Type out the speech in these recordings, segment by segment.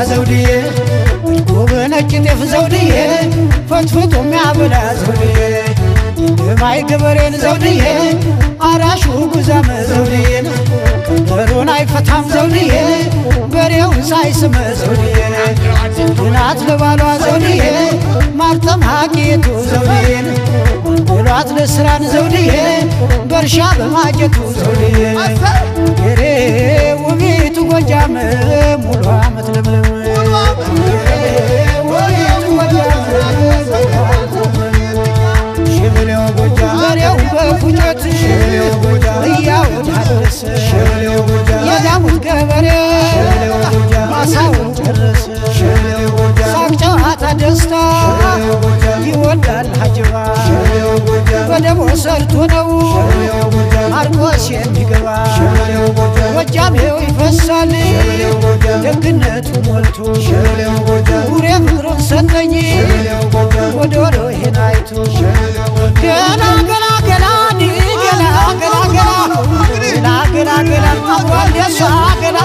ዘውድዬ በነጭ ጤፍ ዘውድዬ ፈትፍቶ የሚያበላ ዘውድዬ የማይ ገበሬን ዘውድዬ አራሹ ጉዛመ ዘውድዬን በሩን አይፈታም ዘውድዬ በሬውን ሳይስመ ዘውድዬ እናት ለባሏ ዘውድዬ ማርተማቂቱ ዘውድዬን ብሏት ለስራን ዘውድዬ በርሻ በማጀቱ ዘውድዬ ገሬ ውቢቱ ጎጃም ሙሉ ዓመት ለምለም ሽብሌው ጎጃም በሬው በፉጨት እያወዳደሰ የዳሙት ገበሬ ማሳውን ጨረሰ ሳቅ ጨዋታ ደስታ ይወዳል ሀጅባ በደሞ ሰርቶ ነው ማርቆስ የሚገባ ጎጃሜው ይፈሳል ደግነቱ ሞልቶ ጉሬ ፍቅሩን ሰጠኝ ወደ ወሎዬን አይቶ ገና ገና ገና ገና ገና ገና ገና ገና አብሯል የሷ ገና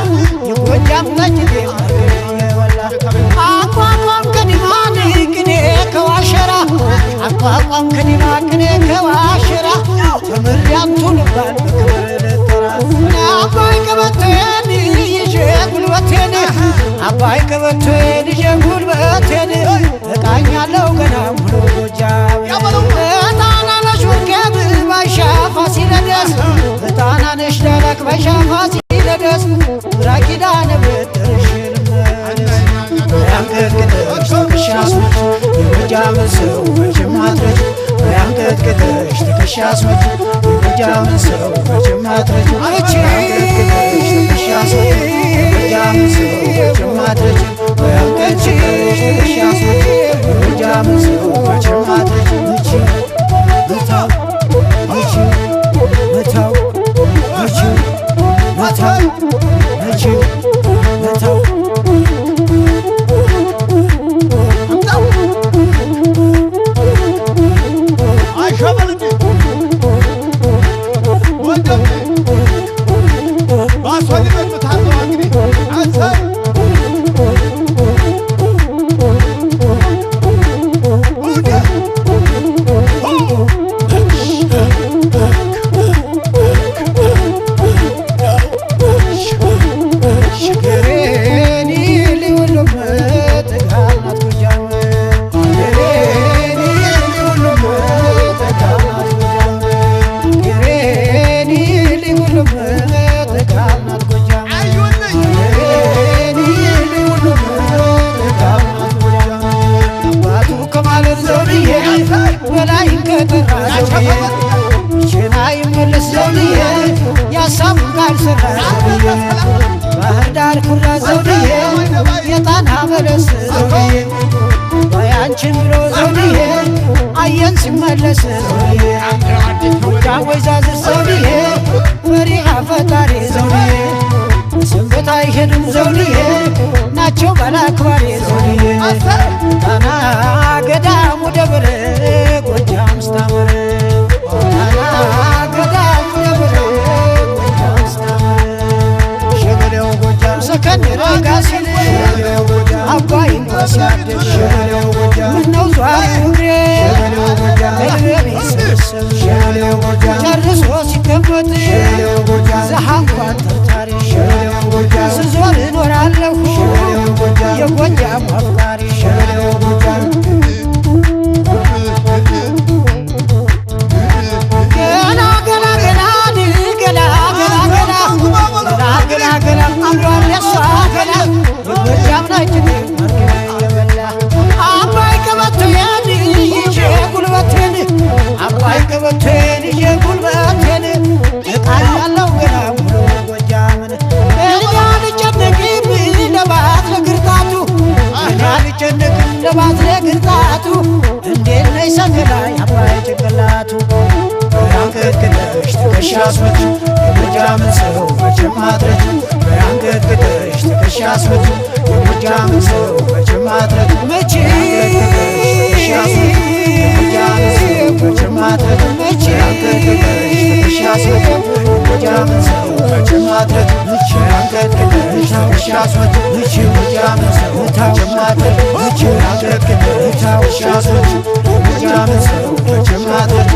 የጎጃም ነጭ የበላ አቋቋም ከዲማ ቅኔ ከዋሸራ አቋቋም ከዲማ ቅኔ ከዋሸራ ተምሬያቱ ልባል በክብር አባይ ቀበቶዬን ይዤ ጉልበቴን አባይ ቀበቶዬን ይዤ ጉልበቴን እቃኛለሁ ገና ሙሉ ጎጃም እጣናነሽ ውርጌብ ባሻ ፋሲለደስ እጣናነሽ ደረቅ ባሻ ፋሲለደስ ራኪዳነ ብትርሽን ያንቀጥቅጥሽ ትከሻስመች የጎጃምን ሰው መቼም አትረጅ ያንቀጥቅጥሽ ትከሻስመች የጎጃምን ሰው መቼም አትረጅ ያንቀጥቅጥሽ ትከሻስመች የጎጃምን ሰው መቼም አትረጅ ያንቀጥቅጥሽ ትከሻስመች የጎጃምን ሰው መቼም አትረጅ መታው መታው መታው መታው መታው መታው ባህር ዳር ኩራ ዘውድዬ የጣና በለስ ዘውድዬ ባያንቺን ብሎ ዘውድዬ አየን ሲመለስ ዘውድዬ ጎጃም ወይዛዝር ዘውድዬ ፈሪሃ ፈጣሪ ዘውድዬ ስንብት አይሄድም ዘውድዬ ናቸው ባላክባሪ ዘውድዬ ጣና ገዳሙ ደብረ ጎጃም ስታምር ጣና ገዳሙ ደብረ ሰከን ረጋ ሲል አባይን ሲያድር ምነው ዟሪ እግሬ እግሬ ሲሰበሰብ ጨርሶ ሲቀመጥ ዘሃ እንኳን ተርታሪ ስዞር እኖራለሁ የጎጃም አፍቃሪ ገና ገና ገና ገና ገና ገና ገና ገና አምሯል የሷ ገና የጎጃም ነጭ የበላ አባይ ቀበቶዬን ይዤ ጉልበቴን አባይ ቀበቶዬን ይዤ ጉልበቴን እቃኛለሁ ገና ሙሉ ጎጃምን እኔ አልጨነቅም ለባት ለግርጣቱ እኔ አልጨነቅም ለባት ለግርጣቱ እንዴት ነይ ሰገዳ አባይ ጭንቅላቱ ያንቀጥቅጥሽ ትከሻስመች የጎጃምን ሰው መቼም አትረጅ ያንቀጥቅጥሽ ትከሻስመች የጎጃምን ሰው መቼም አትረጅ መቼ የጎጃምን ሰው መቼም አትረጅ ያንቀጥቅጥሽ ትከሻስመች ጎጃምን ሰው መቼም አትረቱ አንቀጥቅጥ ውሻሶች ጎጃምን ሰው መቼም አትረቱ አንቀጥቅጥ ውሻሶች ጎጃምን ሰው መቼም አትረቱ